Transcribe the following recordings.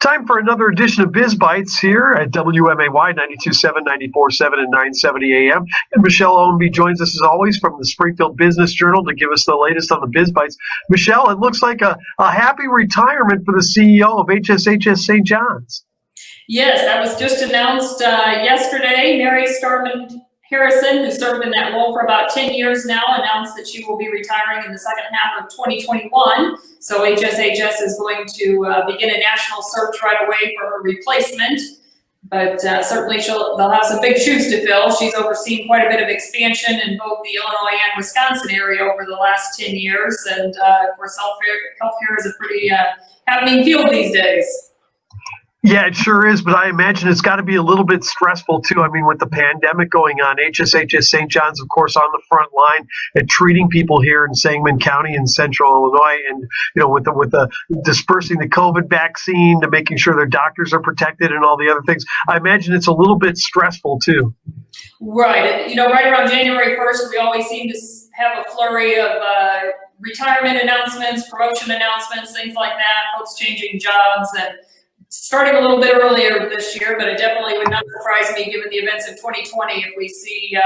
Time for another edition of Biz Bites here at WMAY 92.7, 94.7, and 970 AM. And Michelle Ownbey joins us as always from the Springfield Business Journal to give us the latest on the Biz Bites. Michelle, it looks like a happy retirement for the CEO of HSHS St. John's. Yes, that was just announced yesterday. Mary Starman Harrison, who served in that role for about 10 years now, announced that she will be retiring in the second half of 2021. So HSHS is going to begin a national search right away for her replacement. But certainly they'll have some big shoes to fill. She's overseen quite a bit of expansion in both the Illinois and Wisconsin area over the last 10 years. And of course, healthcare is a pretty happening field these days. Yeah, it sure is, but I imagine it's got to be a little bit stressful too. I mean, with the pandemic going on, HSHS St. John's, of course, on the front line at treating people here in Sangamon County in central Illinois, and with the dispersing the COVID vaccine to making sure their doctors are protected and all the other things. I imagine it's a little bit stressful too. Right, right around January 1st, we always seem to have a flurry of retirement announcements, promotion announcements, things like that, folks changing jobs, and starting a little bit earlier this year, but it definitely would not surprise me given the events of 2020 if we see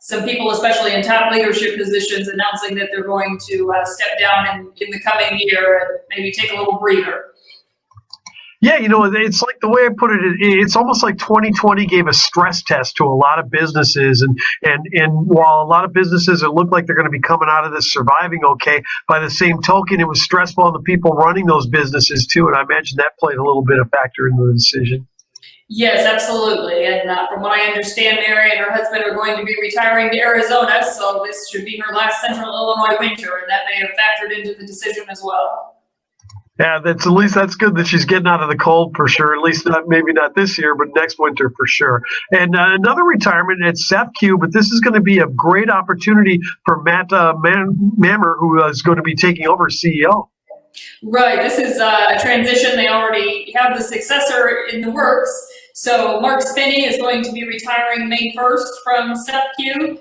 some people, especially in top leadership positions, announcing that they're going to step down in the coming year and maybe take a little breather. Yeah, it's like the way I put it, it's almost like 2020 gave a stress test to a lot of businesses. And while a lot of businesses, it looked like they're going to be coming out of this surviving okay, by the same token, it was stressful on the people running those businesses too. And I imagine that played a little bit of factor into the decision. Yes, absolutely. And from what I understand, Mary and her husband are going to be retiring to Arizona. So this should be her last central Illinois winter. And that may have factored into the decision as well. Yeah, at least that's good that she's getting out of the cold for sure. At least maybe not this year, but next winter for sure. And another retirement at SEPQ, but this is going to be a great opportunity for Matt Mammer, who is going to be taking over as CEO. Right, this is a transition. They already have the successor in the works. So Mark Spinney is going to be retiring May 1st from SEPQ.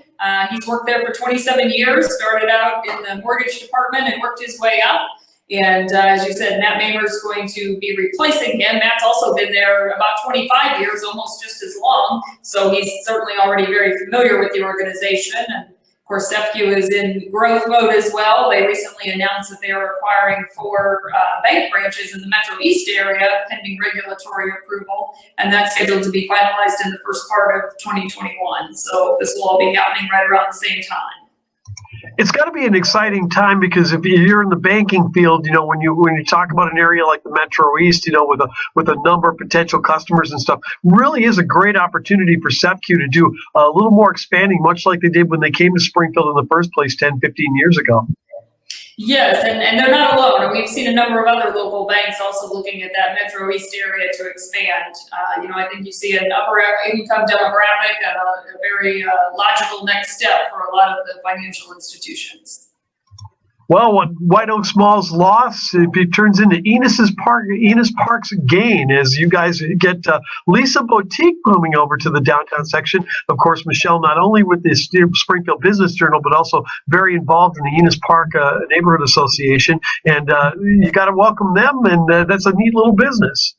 He's worked there for 27 years, started out in the mortgage department and worked his way up. And as you said, Matt Mammer is going to be replacing him. Matt's also been there about 25 years, almost just as long. So he's certainly already very familiar with the organization. And of course, SEPQ is in growth mode as well. They recently announced that they are acquiring 4 bank branches in the Metro East area, pending regulatory approval. And that's scheduled to be finalized in the first part of 2021. So this will all be happening right around the same time. It's got to be an exciting time because if you're in the banking field, when you talk about an area like the Metro East, with a number of potential customers and stuff, really is a great opportunity for SEPQ to do a little more expanding, much like they did when they came to Springfield in the first place 10, 15 years ago. Yes, and they're not alone. And we've seen a number of other local banks also looking at that Metro East area to expand. I think you see an upper income demographic and a very logical next step for a lot of the financial institutions. Well, when White Oaks Mall's loss, it turns into Enos Park's gain as you guys get Lisa Boutique moving over to the downtown section. Of course, Michelle, not only with the Springfield Business Journal, but also very involved in the Enos Park Neighborhood Association. And you got to welcome them, and that's a neat little business.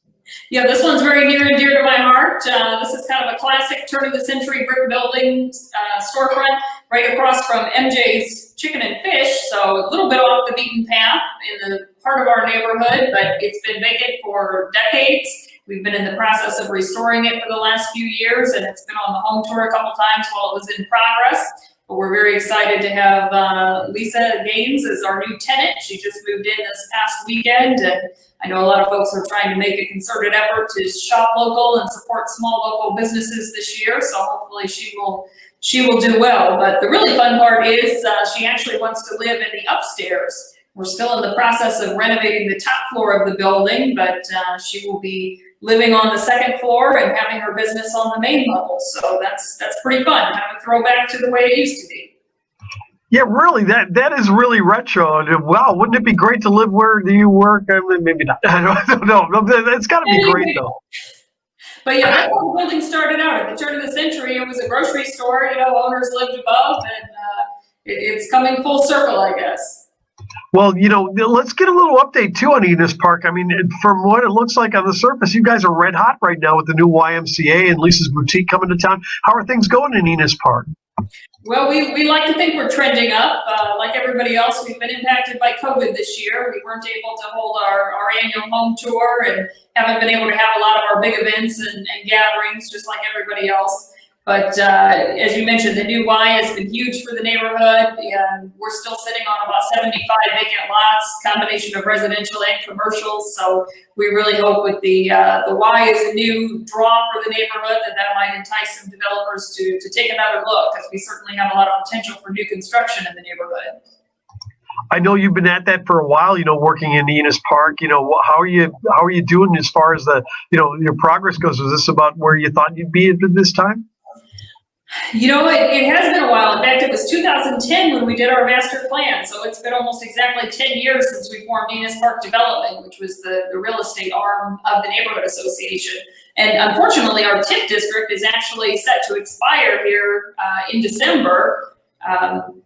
Yeah, this one's very near and dear to my heart. This is kind of a classic turn-of-the-century brick building storefront right across from MJ's Chicken and Fish, so a little bit off the beaten path in the part of our neighborhood, but it's been vacant for decades. We've been in the process of restoring it for the last few years, and it's been on the home tour a couple times while it was in progress. But we're very excited to have Lisa Gaines as our new tenant. She just moved in this past weekend, and I know a lot of folks are trying to make a concerted effort to shop local and support small local businesses this year. So hopefully she will do well. But the really fun part is she actually wants to live in the upstairs. We're still in the process of renovating the top floor of the building, but she will be living on the second floor and having her business on the main level. So that's pretty fun. Kind of a throwback to the way it used to be. Yeah, really, that is really retro. Wow, wouldn't it be great to live where you work? I mean, maybe not. I don't know. It's got to be great, though. But yeah, that's how the building started out. At the turn of the century, it was a grocery store. Owners lived above, and it's coming full circle, I guess. Well, let's get a little update too on Enos Park. I mean, from what it looks like on the surface, you guys are red hot right now with the new YMCA and Lisa's Boutique coming to town. How are things going in Enos Park? Well, we like to think we're trending up. Like everybody else, we've been impacted by COVID this year. We weren't able to hold our annual home tour and haven't been able to have a lot of our big events and gatherings, just like everybody else. But as you mentioned, the new Y has been huge for the neighborhood, and we're still sitting on about 75 vacant lots, combination of residential and commercial. So we really hope with the Y as a new draw for the neighborhood that might entice some developers to take another look, because we certainly have a lot of potential for new construction in the neighborhood. I know you've been at that for a while, working in Enos Park. How are you doing as far as your progress goes? Was this about where you thought you'd be at this time? It has been a while. In fact, it was 2010 when we did our master plan. So it's been almost exactly 10 years since we formed Enos Park Development, which was the real estate arm of the neighborhood association. And unfortunately, our TIF district is actually set to expire here in December.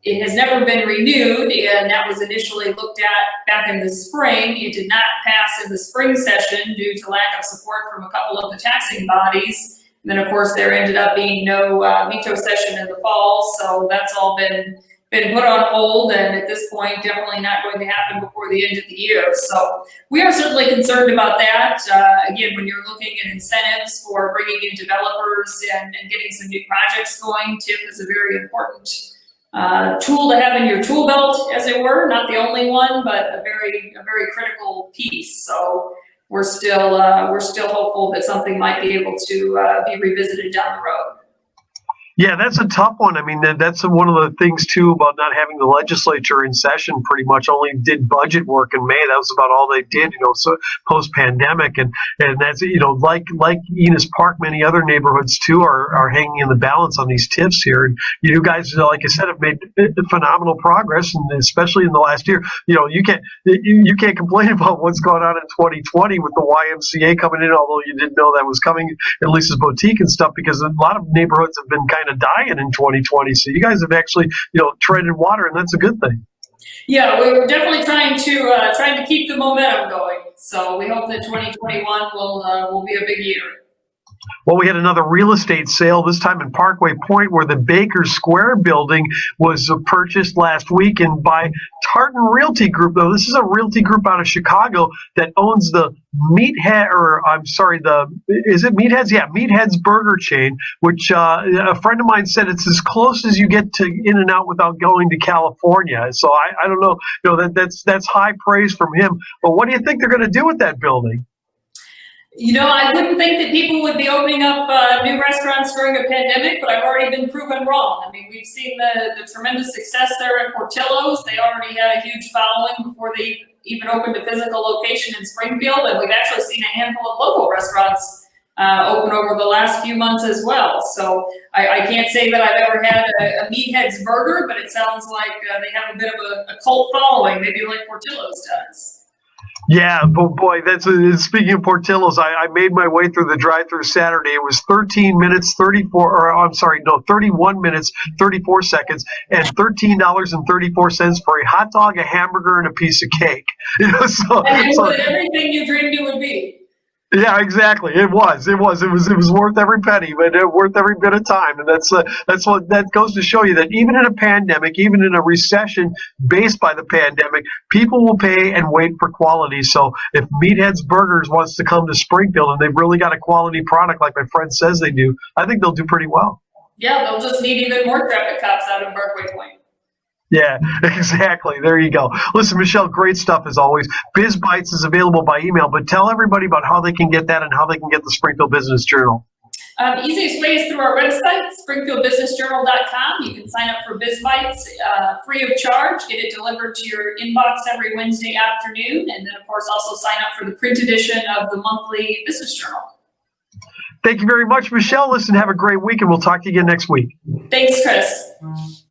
It has never been renewed, and that was initially looked at back in the spring. It did not pass in the spring session due to lack of support from a couple of the taxing bodies. And then, of course, there ended up being no veto session in the fall, so that's all been put on hold, and at this point, definitely not going to happen before the end of the year. So we are certainly concerned about that. Again, when you're looking at incentives for bringing in developers and getting some new projects going, TIF is a very important tool to have in your tool belt, as it were. Not the only one, but a very critical piece. So we're still hopeful that something might be able to be revisited down the road. Yeah, that's a tough one. I mean, that's one of the things too about not having the legislature in session. Pretty much only did budget work in May. That was about all they did, so post pandemic, and that's like Enos Park, many other neighborhoods too are hanging in the balance on these TIFs here. And you guys, like I said, have made phenomenal progress, and especially in the last year. You can't complain about what's going on in 2020 with the YMCA coming in, although you didn't know that was coming, at Lisa's Boutique and stuff, because a lot of neighborhoods have been kind of dying in 2020. So you guys have actually, treaded water, and that's a good thing. Yeah, we're definitely trying to keep the momentum going. So we hope that 2021 will be a big year. Well, we had another real estate sale, this time in Parkway Point, where the Baker Square building was purchased last week, and by Tartan Realty Group. Though this is a realty group out of Chicago that owns the is it Meatheads? Yeah, Meatheads burger chain, which a friend of mine said it's as close as you get to In-N-Out without going to California. So I don't know, that's high praise from him. But what do you think they're going to do with that building? I wouldn't think that people would be opening up new restaurants during a pandemic, but I've already been proven wrong. I mean, we've seen the tremendous success there at Portillo's. They already had a huge following before they even opened a physical location in Springfield, and we've actually seen a handful of local restaurants open over the last few months as well. So I can't say that I've ever had a Meatheads burger, but it sounds like they have a bit of a cult following, maybe like Portillo's does. Yeah, boy, speaking of Portillo's, I made my way through the drive-through Saturday. It was 31 minutes, 34 seconds, and $13.34 for a hot dog, a hamburger, and a piece of cake. So everything you dreamed it would be. Yeah, exactly. It was worth every penny, but worth every bit of time. And that's what that goes to show you, that even in a pandemic, even in a recession based by the pandemic, people will pay and wait for quality. So if Meatheads Burgers wants to come to Springfield and they've really got a quality product like my friend says they do, I think they'll do pretty well. Yeah, they'll just need even more traffic cops out in Parkway Point. Yeah, exactly. There you go. Listen, Michelle, great stuff as always. Biz Bites is available by email, but tell everybody about how they can get that and how they can get the Springfield Business Journal. Easiest way is through our website, springfieldbusinessjournal.com. You can sign up for Biz Bites free of charge, get it delivered to your inbox every Wednesday afternoon, and then, of course, also sign up for the print edition of the monthly Business Journal. Thank you very much, Michelle. Listen, have a great week, and we'll talk to you again next week. Thanks, Chris.